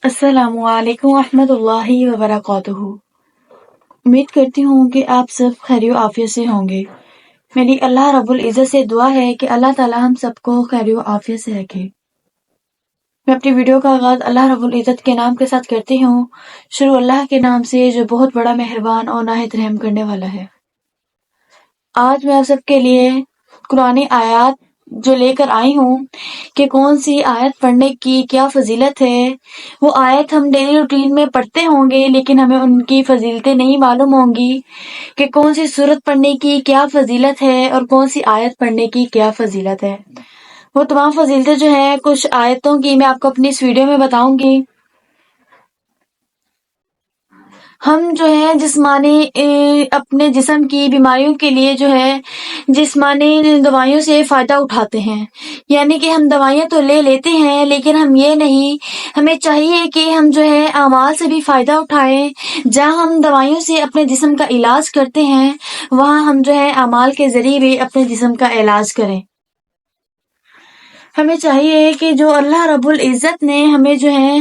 السلام علیکم ورحمۃ اللہ وبرکاتہ۔ امید کرتی ہوں کہ آپ سب خیر و عافیت سے ہوں گے۔ میری اللہ رب العزت سے دعا ہے کہ اللہ تعالی ہم سب کو خیر و عافیت سے رکھے۔ میں اپنی ویڈیو کا آغاز اللہ رب العزت کے نام کے ساتھ کرتی ہوں۔ شروع اللہ کے نام سے جو بہت بڑا مہربان اور نہایت رحم کرنے والا ہے۔ آج میں آپ سب کے لیے قرآن آیات جو لے کر آئی ہوں کہ کون سی آیت پڑھنے کی کیا فضیلت ہے۔ وہ آیت ہم ڈیلی روٹین میں پڑھتے ہوں گے لیکن ہمیں ان کی فضیلتیں نہیں معلوم ہوں گی کہ کون سی سورت پڑھنے کی کیا فضیلت ہے اور کون سی آیت پڑھنے کی کیا فضیلت ہے۔ وہ تمام فضیلتیں جو ہیں کچھ آیتوں کی میں آپ کو اپنی اس ویڈیو میں بتاؤں گی۔ ہم جو ہے جسمانی اپنے جسم کی بیماریوں کے لیے جو ہے جسمانی دوائیوں سے فائدہ اٹھاتے ہیں، یعنی کہ ہم دوائیاں تو لے لیتے ہیں لیکن ہم یہ نہیں، ہمیں چاہیے کہ ہم جو ہے اعمال سے بھی فائدہ اٹھائیں۔ جہاں ہم دوائیوں سے اپنے جسم کا علاج کرتے ہیں وہاں ہم جو ہے اعمال کے ذریعے بھی اپنے جسم کا علاج کریں۔ ہمیں چاہیے کہ جو اللہ رب العزت نے ہمیں جو ہے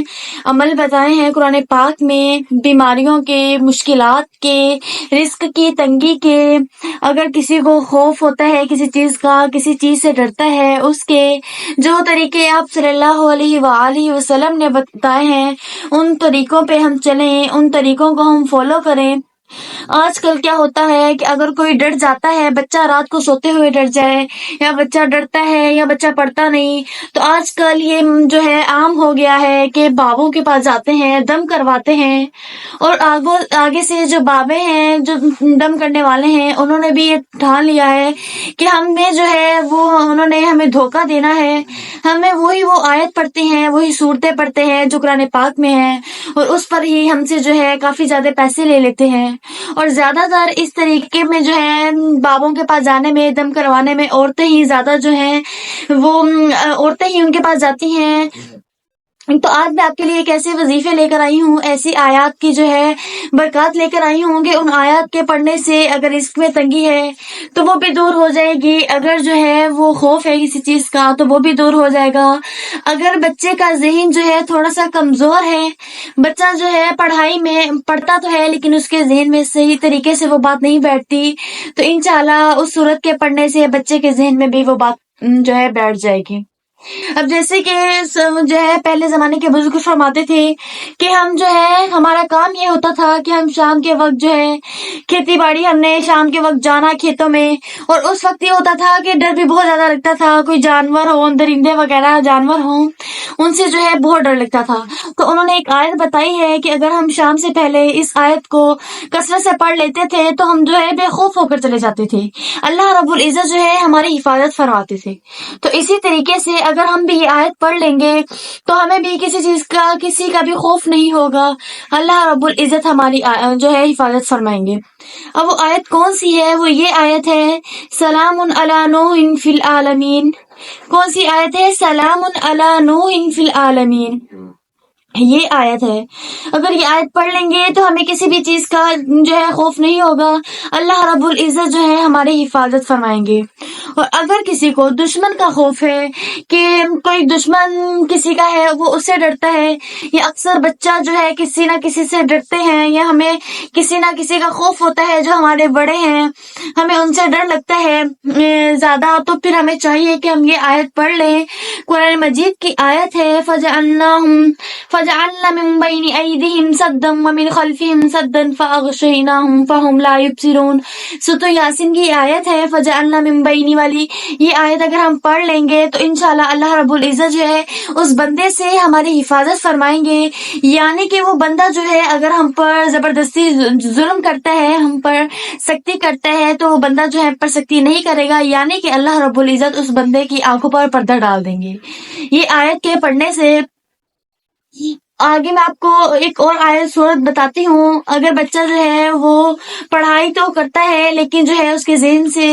عمل بتائے ہیں قرآن پاک میں، بیماریوں کے، مشکلات کے، رزق کی تنگی کے، اگر کسی کو خوف ہوتا ہے کسی چیز کا، کسی چیز سے ڈرتا ہے، اس کے جو طریقے آپ صلی اللہ علیہ وآلہ وسلم نے بتائے ہیں ان طریقوں پہ ہم چلیں، ان طریقوں کو ہم فالو کریں۔ آج کل کیا ہوتا ہے کہ اگر کوئی ڈر جاتا ہے، بچہ رات کو سوتے ہوئے ڈر جائے، یا بچہ ڈرتا ہے یا بچہ پڑھتا نہیں، تو آج کل یہ جو ہے عام ہو گیا ہے کہ بابوں کے پاس جاتے ہیں، دم کرواتے ہیں، اور آگے سے جو بابے ہیں جو دم کرنے والے ہیں انہوں نے بھی یہ ٹھان لیا ہے کہ ہمیں جو ہے وہ انہوں نے ہمیں دھوکہ دینا ہے، ہمیں وہی وہ آیت پڑھتے ہیں، وہی صورتیں پڑھتے ہیں جو قرآن پاک میں ہیں، اور اس پر ہی ہم سے جو ہے کافی زیادہ پیسے لے لیتے ہیں۔ اور زیادہ تر اس طریقے میں جو ہے بابوں کے پاس جانے میں، دم کروانے میں عورتیں ہی زیادہ جو ہیں وہ عورتیں ہی ان کے پاس جاتی ہیں۔ تو آج میں آپ کے لیے ایک ایسے وظیفے لے کر آئی ہوں، ایسی آیات کی جو ہے برکات لے کر آئی ہوں کہ ان آیات کے پڑھنے سے اگر رزق میں تنگی ہے تو وہ بھی دور ہو جائے گی، اگر جو ہے وہ خوف ہے کسی چیز کا تو وہ بھی دور ہو جائے گا، اگر بچے کا ذہن جو ہے تھوڑا سا کمزور ہے، بچہ جو ہے پڑھائی میں پڑھتا تو ہے لیکن اس کے ذہن میں صحیح طریقے سے وہ بات نہیں بیٹھتی، تو انشاءاللہ اس صورت کے پڑھنے سے بچے کے ذہن میں بھی وہ بات جو ہے بیٹھ جائے گی۔ اب جیسے کہ جو ہے پہلے زمانے کے بزرگ فرماتے تھے کہ ہم جو ہے ہمارا کام یہ ہوتا تھا کہ ہم شام کے وقت جو ہے کھیتی باڑی ہم نے شام کے وقت جانا کھیتوں میں، اور اس وقت یہ ہوتا تھا کہ ڈر بھی بہت زیادہ لگتا تھا، کوئی جانور ہو، درندے وغیرہ جانور ہوں، ان سے جو ہے بہت ڈر لگتا تھا۔ تو انہوں نے ایک آیت بتائی ہے کہ اگر ہم شام سے پہلے اس آیت کو کثرت سے پڑھ لیتے تھے تو ہم جو ہے بے خوف ہو کر چلے جاتے تھے، اللہ رب العزت جو ہے ہماری حفاظت فرماتے تھے۔ تو اسی طریقے سے اگر ہم بھی یہ آیت پڑھ لیں گے تو ہمیں بھی کسی چیز کا، کسی کا بھی خوف نہیں ہوگا، اللہ رب العزت ہماری جو ہے حفاظت فرمائیں گے۔ اب وہ آیت کون سی ہے؟ وہ یہ آیت ہے سلام علی نوح فی العالمین۔ کون سی آیت ہے؟ سلام علی نوح فی العالمین، یہ آیت ہے۔ اگر یہ آیت پڑھ لیں گے تو ہمیں کسی بھی چیز کا جو ہے خوف نہیں ہوگا، اللہ رب العزت جو ہے ہماری حفاظت فرمائیں گے۔ اور اگر کسی کو دشمن کا خوف ہے کہ کوئی دشمن کسی کا ہے وہ اس سے ڈرتا ہے، یا اکثر بچہ جو ہے کسی نہ کسی سے ڈرتے ہیں، یا ہمیں کسی نہ کسی کا خوف ہوتا ہے جو ہمارے بڑے ہیں، ہمیں ان سے ڈر لگتا ہے زیادہ، تو پھر ہمیں چاہیے کہ ہم یہ آیت پڑھ لیں۔ قرآن مجید کی آیت ہے فَجَعَلْنَا مِن بَيْنِ أَيْدِيهِمْ سَدًّا وَمِنْ خَلْفِهِمْ سَدًّا فَأَغْشَيْنَاهُمْ فَهُمْ لَا يُبْصِرُونَ۔ سورۃ یاسین کی آیت ہے فَجَعَلْنَا مِن بَيْنِ والی، یہ آیت اگر ہم پڑھ لیں گے تو انشاءاللہ اللہ رب العزت جو ہے اس بندے سے ہماری حفاظت فرمائیں گے، یعنی کہ وہ بندہ جو ہے اگر ہم پر زبردستی ظلم کرتا ہے، ہم پر سختی کرتا ہے، تو وہ بندہ جو ہے پر سختی نہیں کرے گا، یعنی کہ اللہ رب العزت اس بندے کی آنکھوں پر پردہ ڈال دیں گے۔ یہ آیت کے پڑھنے سے آگے میں آپ کو ایک اور آیت سورت بتاتی ہوں۔ اگر بچہ جو ہے وہ پڑھائی تو کرتا ہے لیکن جو ہے اس کے ذہن سے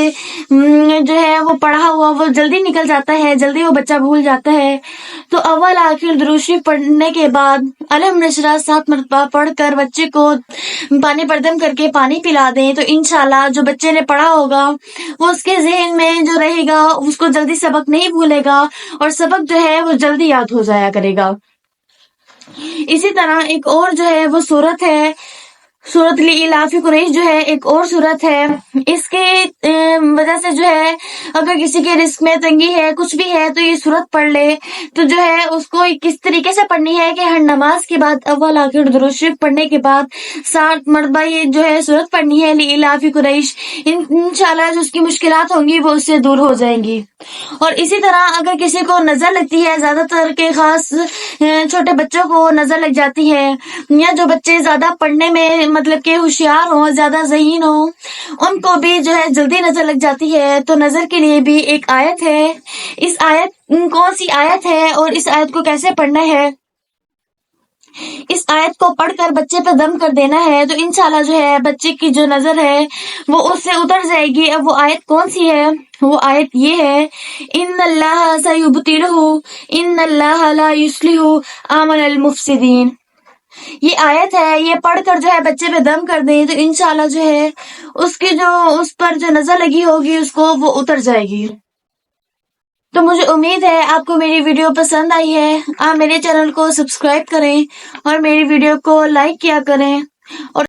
جو ہے وہ پڑھا ہوا وہ جلدی نکل جاتا ہے، جلدی وہ بچہ بھول جاتا ہے، تو اول آخر درود شریف پڑھنے کے بعد الحم نشرہ 7 مرتبہ پڑھ کر بچے کو پانی پر دم کر کے پانی پلا دیں، تو انشاءاللہ جو بچے نے پڑھا ہوگا وہ اس کے ذہن میں جو رہے گا، اس کو جلدی سبق نہیں بھولے گا، اور سبق جو ہے وہ جلدی یاد ہو جایا کرے گا۔ اسی طرح ایک اور جو ہے وہ صورت ہے، سورۃ لإلاف قریش جو ہے ایک اور صورت ہے. اس کے وجہ سے جو ہے اگر کسی کے رزق میں تنگی ہے، کچھ بھی ہے، تو یہ صورت پڑھ لے. تو جو ہے اس کو کس طریقے سے پڑھنی ہے کہ ہر نماز کے بعد اول آخر درود شریف پڑھنے کے بعد 7 مرتبہ یہ جو ہے صورت پڑھنی ہے لإلاف قریش. انشاءاللہ جو اس کی مشکلات ہوں گی وہ اس سے دور ہو جائیں گی. اور اسی طرح اگر کسی کو نظر لگتی ہے، زیادہ تر کے خاص چھوٹے بچوں کو نظر لگ جاتی ہے، یا جو بچے زیادہ پڑھنے میں مطلب کہ ہوشیار ہوں، زیادہ ذہین ہوں، ان کو بھی جو ہے جلدی نظر لگ جاتی ہے. تو نظر کے لیے بھی ایک آیت ہے. اس آیت کون سی آیت ہے اور اس آیت کو کیسے پڑھنا ہے، اس آیت کو پڑھ کر بچے پہ دم کر دینا ہے تو انشاءاللہ جو ہے بچے کی جو نظر ہے وہ اس سے اتر جائے گی. اب وہ آیت کون سی ہے؟ وہ آیت یہ ہے، ان اللہ سیبطلہ ان اللہ لا یصلح عمل المفسدین. یہ آیت ہے، یہ پڑھ کر جو ہے بچے پہ دم کر دیں تو انشاءاللہ جو ہے اس پر جو نظر لگی ہوگی اس کو وہ اتر جائے گی. تو مجھے امید ہے آپ کو میری ویڈیو پسند آئی ہے. آپ میرے چینل کو سبسکرائب کریں اور میری ویڈیو کو لائک کیا کریں. اور